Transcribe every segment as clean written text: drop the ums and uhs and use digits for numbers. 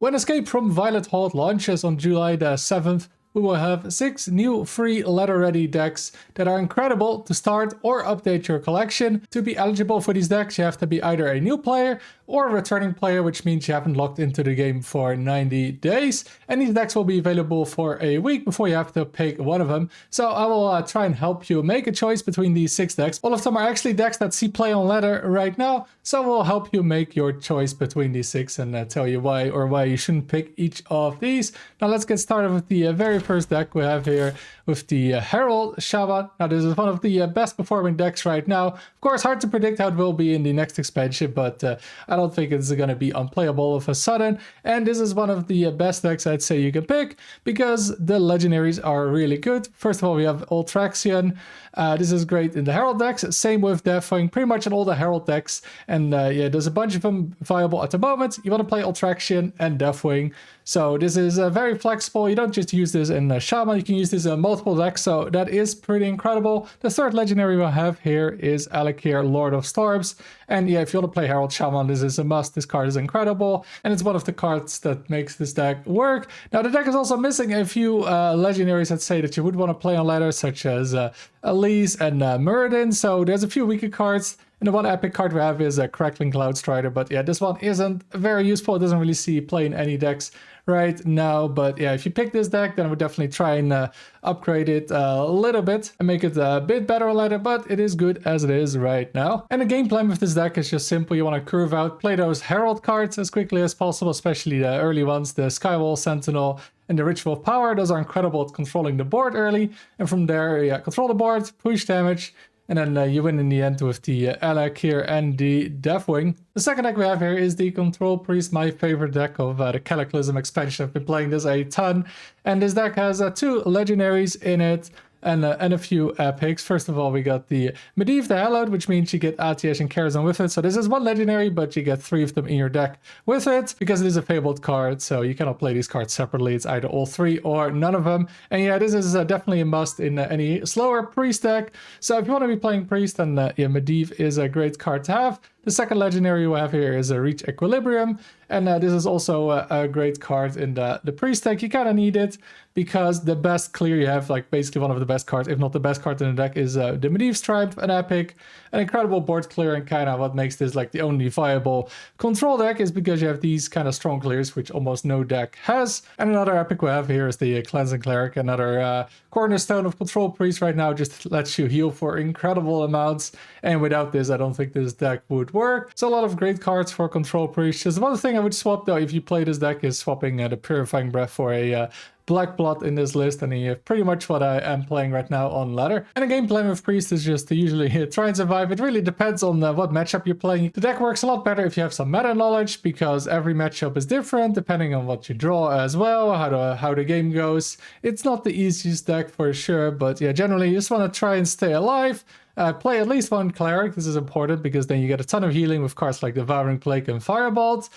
When Escape from Violet Horde launches on July the 7th, we will have 6 new free ladder-ready decks that are incredible to start or update your collection. To be eligible for these decks, you have to be either a new player or a returning player, which means you haven't logged into the game for 90 days. And these decks will be available for a week before you have to pick one of them. So I will try and help you make a choice between these 6 decks. All of them are actually decks that see play on ladder right now. So we'll help you make your choice between these 6 and tell you why you shouldn't pick each of these. Now let's get started with the very first deck we have here with the Herald Shaman. Now this is one of the best performing decks right now. Of course, hard to predict how it will be in the next expansion, but I don't think it's going to be unplayable all of a sudden. And this is one of the best decks I'd say you can pick because the legendaries are really good. First of all, we have Ultraxion. This is great in the Herald decks. Same with Deathwing, pretty much in all the Herald decks. And yeah, there's a bunch of them viable at the moment. You want to play Ultraxion and Deathwing. So this is very flexible. You don't just use this in Shaman, you can use this in multiple decks. So that is pretty incredible. The third legendary we'll have here is Alakir, Lord of Storms. And yeah, if you want to play Herald Shaman, this is a must. This card is incredible. And it's one of the cards that makes this deck work. Now the deck is also missing a few legendaries that say that you would want to play on ladder, such as Elise and Muradin. So there's a few weaker cards. And the one epic card we have is a Crackling Cloud Strider, but yeah, this one isn't very useful. It doesn't really see play in any decks right now. But yeah, if you pick this deck, then I would definitely try and upgrade it a little bit and make it a bit better later, but it is good as it is right now. And the game plan with this deck is just simple. You want to curve out, play those Herald cards as quickly as possible, especially the early ones, the Skywall, Sentinel, and the Ritual of Power. Those are incredible at controlling the board early. And from there, yeah, control the board, push damage, and then you win in the end with the Alakir and the Deathwing. The second deck we have here is the Control Priest, my favorite deck of the Cataclysm expansion. I've been playing this a ton. And this deck has 2 legendaries in it. And a few epics. First of all, we got the Medivh the Hallowed, which means you get ATS and Charism with it. So this is one legendary, but you get 3 of them in your deck with it because it is a fabled card. So you cannot play these cards separately. It's either all 3 or none of them. And yeah, this is definitely a must in any slower priest deck. So if you want to be playing priest, then yeah, Medivh is a great card to have. The second legendary we have here is a Reach Equilibrium, and this is also a great card in the priest deck. You kind of need it because the best clear you have, like basically one of the best cards, if not the best card in the deck, is the Medivh Stripe, an epic, an incredible board clear, and kind of what makes this like the only viable control deck is because you have these kind of strong clears, which almost no deck has. And another epic we have here is the Cleansing Cleric, another cornerstone of Control Priest right now, just lets you heal for incredible amounts. And without this, I don't think this deck would work. So a lot of great cards for Control Priest. Just one thing I would swap though if you play this deck is swapping the Purifying Breath for a Black Blood in this list, and you have pretty much what I am playing right now on ladder. And the game plan with Priest is just to usually try and survive. It really depends on what matchup you're playing. The deck works a lot better if you have some meta knowledge because every matchup is different depending on what you draw as well, how the game goes. It's not the easiest deck for sure, but yeah, generally you just want to try and stay alive. Play at least one cleric. This is important because then you get a ton of healing with cards like Devouring Plague and Firebolt.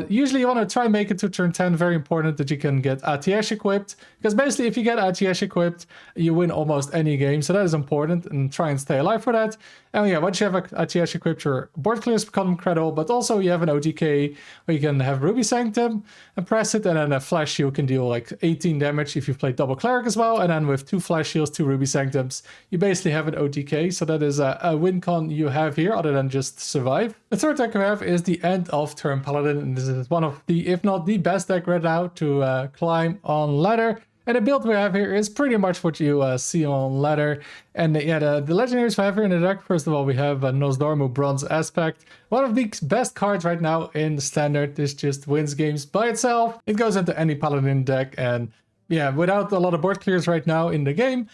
Usually you want to try and make it to turn 10. Very important that you can get ATS equipped, because basically if you get ATS equipped, you win almost any game. So that is important, and try and stay alive for that. And yeah, once you have ATS equipped, your board clears become incredible, but also you have an OTK where you can have Ruby Sanctum and press it, and then a Flash Shield can deal like 18 damage if you play double cleric as well. And then with 2 Flash Shields, 2 Ruby Sanctums, you basically have an OTK. So that is a win con you have here other than just survive. The third deck we have is the End of Turn Paladin, and this is one of the, if not the best deck right now to climb on ladder. And the build we have here is pretty much what you see on ladder. And yeah, the legendaries we have here in the deck, first of all, we have Nosdormu Bronze Aspect. One of the best cards right now in the standard. This just wins games by itself. It goes into any Paladin deck, and yeah, without a lot of board clears right now in the game,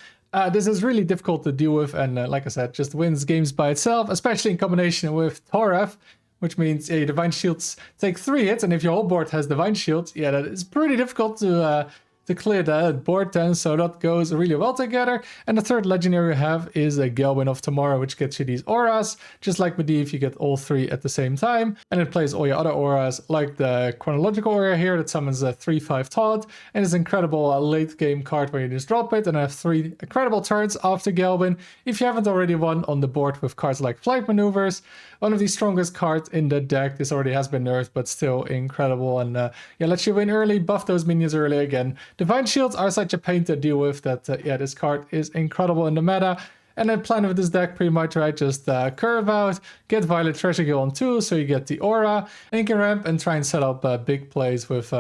this is really difficult to deal with, and like I said, just wins games by itself, especially in combination with Toref, which means Divine Shields take 3 hits, and if your whole board has Divine Shields, yeah, that is pretty difficult to to clear the board then, so that goes really well together. And the third legendary we have is a Gelwin of Tomorrow, which gets you these auras. Just like Medivh, you get all three at the same time, and it plays all your other auras, like the chronological aura here that summons a 3/5 taunt, and it's an incredible late game card where you just drop it and have 3 incredible turns after Gelwin. If you haven't already won on the board with cards like Flight Maneuvers, one of the strongest cards in the deck. This already has been nerfed, but still incredible, and yeah, lets you win early, buff those minions early again. Divine Shields are such a pain to deal with that, yeah, this card is incredible in the meta. And then plan with this deck pretty much, right? Just curve out, get Violet Treasure Guild on 2, so you get the aura, and you can ramp and try and set up big plays with,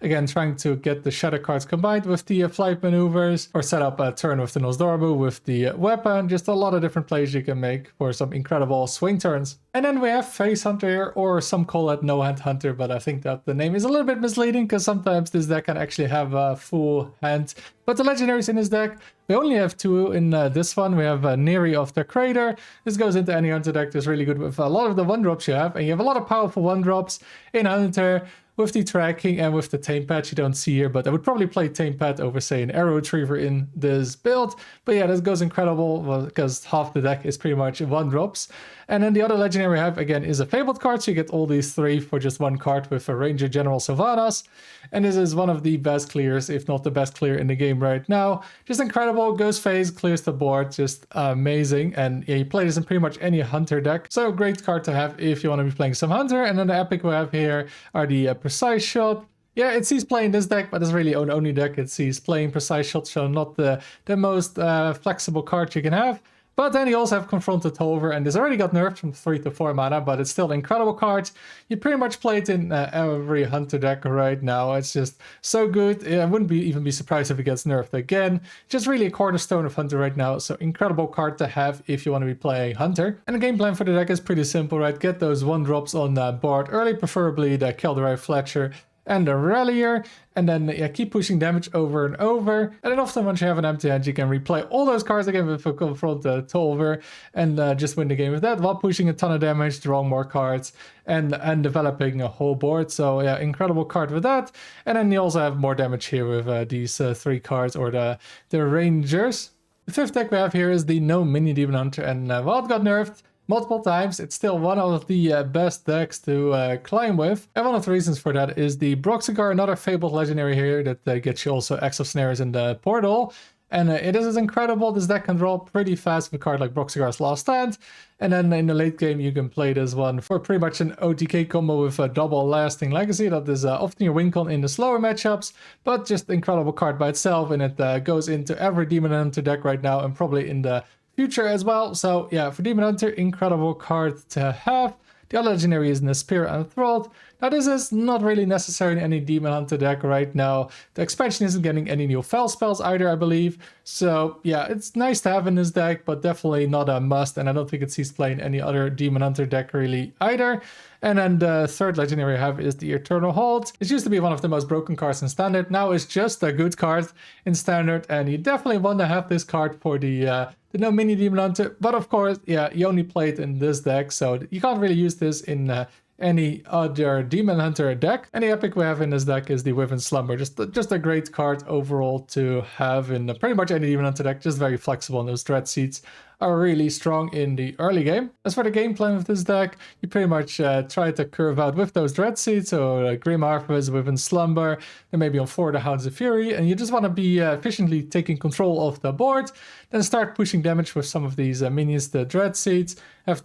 again, trying to get the shadow cards combined with the flight maneuvers, or set up a turn with the Nosdormu with the weapon. Just a lot of different plays you can make for some incredible swing turns. And then we have Face Hunter here, or some call it No Hand Hunter, but I think that the name is a little bit misleading because sometimes this deck can actually have a full hand. But the legendaries in this deck, we only have 2 in this one. We have Neri of the Crater. This goes into any Hunter deck. That's really good with a lot of the 1-drops you have. And you have a lot of powerful 1-drops in Hunter with the tracking and with the Tame Pad you don't see here. But I would probably play Tame Pad over, say, an Arrow Retriever in this build. But yeah, this goes incredible because half the deck is pretty much 1-drops. And then the other legendary we have, again, is a Fabled card. So you get all these 3 for just 1 card with a Ranger General Sylvanas. And this is one of the best clears, if not the best clear in the game right now. Just incredible. Goes phase, clears the board. Just amazing. And yeah, you play this in pretty much any Hunter deck. So great card to have if you want to be playing some Hunter. And then the epic we have here are the Precise Shot. Yeah, it sees playing this deck, but it's really an only deck. It sees playing Precise Shot, so not the most flexible card you can have. But then you also have Confronted Hover, and this already got nerfed from 3 to 4 mana, but it's still an incredible card. You pretty much play it in every Hunter deck right now. It's just so good. I wouldn't even be surprised if it gets nerfed again. Just really a cornerstone of Hunter right now, so incredible card to have if you want to be playing Hunter. And the game plan for the deck is pretty simple, right? Get those 1-drops on board early, preferably the Kelderai Fletcher and the Rallier, and then yeah, keep pushing damage over and over. And then often once you have an empty hand, you can replay all those cards again with a Confront Tolver and just win the game with that while pushing a ton of damage, drawing more cards, and developing a whole board. So yeah, incredible card with that. And then you also have more damage here with these 3 cards, or the Rangers. The 5th deck we have here is the No Mini Demon Hunter, and while it got nerfed multiple times, it's still one of the best decks to climb with. And one of the reasons for that is the Broxigar, another Fabled legendary here that gets you also Exo Snares in the portal. And it is incredible. This deck can draw pretty fast with a card like Broxigar's Last Stand. And then in the late game, you can play this one for pretty much an OTK combo with a double Lasting Legacy. That is often your win con in the slower matchups, but just incredible card by itself. And it goes into every Demon Hunter deck right now, and probably in the future as well. So yeah, for Demon Hunter, incredible card to have. The other legendary is Nespear Enthralled. Now this is not really necessary in any Demon Hunter deck right now. The expansion isn't getting any new Fel spells either, I believe. So yeah, it's nice to have in this deck, but definitely not a must. And I don't think it sees play in any other Demon Hunter deck really either. And then the 3rd legendary I have is the Eternal Halt. It used to be one of the most broken cards in Standard. Now it's just a good card in Standard, and you definitely want to have this card for the No Mini Demon Hunter. But of course, yeah, you only play it in this deck, so you can't really use this in any other Demon Hunter deck. And the epic we have in this deck is the Wyvern Slumber. Just a great card overall to have in pretty much any Demon Hunter deck. Just very flexible, and those Dread Seeds are really strong in the early game. As for the game plan with this deck, you pretty much try to curve out with those Dread Seeds, so Grim Harvest, Wyvern Slumber, then maybe on 4 the Hounds of Fury, and you just want to be efficiently taking control of the board, then start pushing damage with some of these minions, the Dread Seeds, have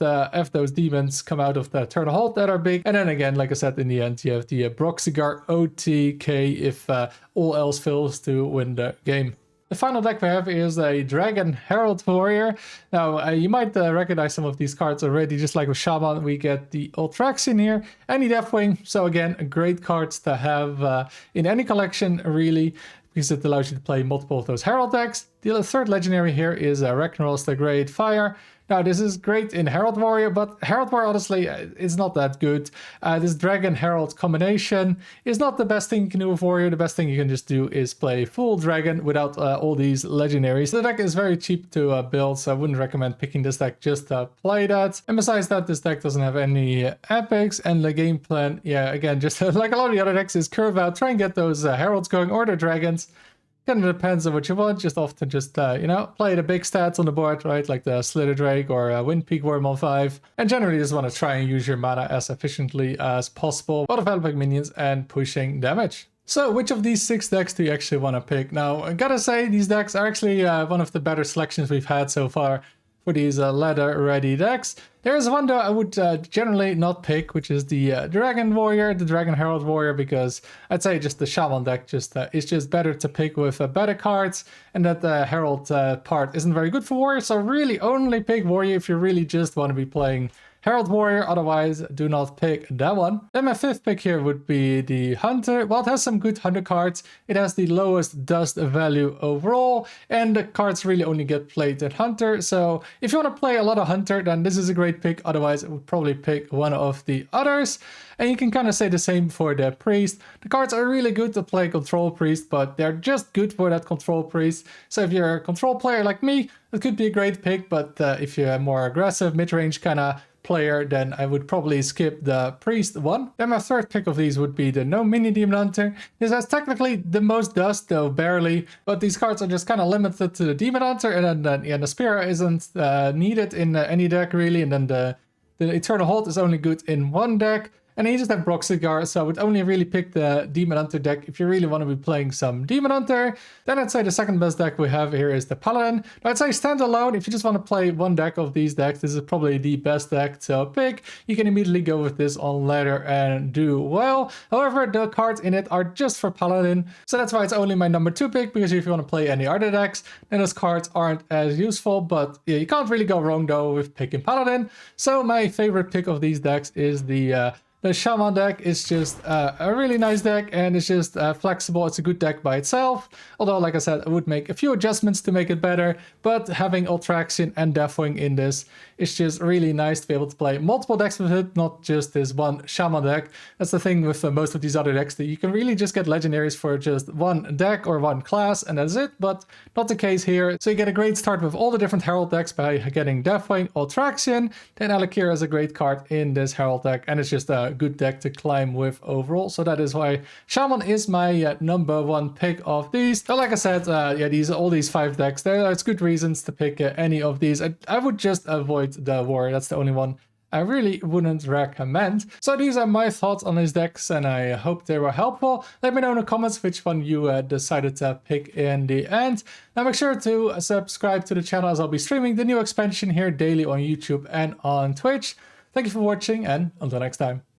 those demons come out of the Eternal Halt that are big, and then again, like I said, in the end, you have the Broxigar OTK if all else fails to win the game. The final deck we have is a Dragon Herald Warrior. Now, you might recognize some of these cards already. Just like with Shaman, we get the Ultraxion here and the Deathwing. So again, a great cards to have in any collection, really, because it allows you to play multiple of those Herald decks. The 3rd legendary here is Ragnaros the Great Fire. Now, this is great in Herald Warrior, but Herald Warrior, honestly, is not that good. This Dragon Herald combination is not the best thing you can do with Warrior. The best thing you can just do is play full Dragon without all these legendaries. The deck is very cheap to build, so I wouldn't recommend picking this deck just to play that. And besides that, this deck doesn't have any epics, and the game plan, yeah, again, just like a lot of the other decks, is curve out, try and get those Heralds going or the Dragons. Kind of depends on what you want. Just often just, you know, play the big stats on the board, right? Like the Slither Drake or Windpeak Worm on 5. And generally just want to try and use your mana as efficiently as possible while developing minions and pushing damage. So which of these 6 decks do you actually want to pick? Now, I gotta say, these decks are actually one of the better selections we've had so far for these ladder ready decks. There is one though I would generally not pick, which is the Dragon Warrior, the Dragon Herald Warrior, because I'd say just the Shaman deck is just better to pick with better cards, and that the Herald part isn't very good for Warrior, so really only pick Warrior if you really just want to be playing Herald Warrior, otherwise do not pick that one. Then my 5th pick here would be the Hunter. Well, it has some good Hunter cards. It has the lowest dust value overall, and the cards really only get played in Hunter. So if you want to play a lot of Hunter, then this is a great pick. Otherwise, I would probably pick one of the others. And you can kind of say the same for the Priest. The cards are really good to play Control Priest, but they're just good for that Control Priest. So if you're a Control player like me, it could be a great pick, but if you're a more aggressive, mid-range kind of player, then I would probably skip the Priest one. Then my 3rd pick of these would be the No Mini Demon Hunter. This has technically the most dust, though barely, but these cards are just kind of limited to the Demon Hunter, and then yeah, the Spear isn't needed in any deck really, and then the Eternal Hold is only good in one deck. And you just have Broxigar, so I would only really pick the Demon Hunter deck if you really want to be playing some Demon Hunter. Then I'd say the second best deck we have here is the Paladin. Now I'd say standalone, if you just want to play one deck of these decks, this is probably the best deck to pick. You can immediately go with this on ladder and do well. However, the cards in it are just for Paladin, so that's why it's only my number 2 pick, because if you want to play any other decks, then those cards aren't as useful. But yeah, you can't really go wrong though with picking Paladin. So my favorite pick of these decks is the Shaman deck. Is just a really nice deck, and it's just flexible. It's a good deck by itself. Although, like I said, I would make a few adjustments to make it better. But having Ultraction and Deathwing in this is just really nice to be able to play multiple decks with it, not just this one Shaman deck. That's the thing with most of these other decks, that you can really just get legendaries for just one deck or one class, and that's it. But not the case here. So you get a great start with all the different Herald decks by getting Deathwing, Ultraction. Then Alakira is a great card in this Herald deck, and it's just a good deck to climb with overall. So that is why Shaman is my number 1 pick of these. But like I said, yeah, all these 5 decks, there's good reasons to pick any of these. I would just avoid the Warrior. That's the only one I really wouldn't recommend. So these are my thoughts on these decks, and I hope they were helpful. Let me know in the comments which one you decided to pick in the end. Now make sure to subscribe to the channel, as I'll be streaming the new expansion here daily on YouTube and on Twitch. Thank you for watching, and until next time.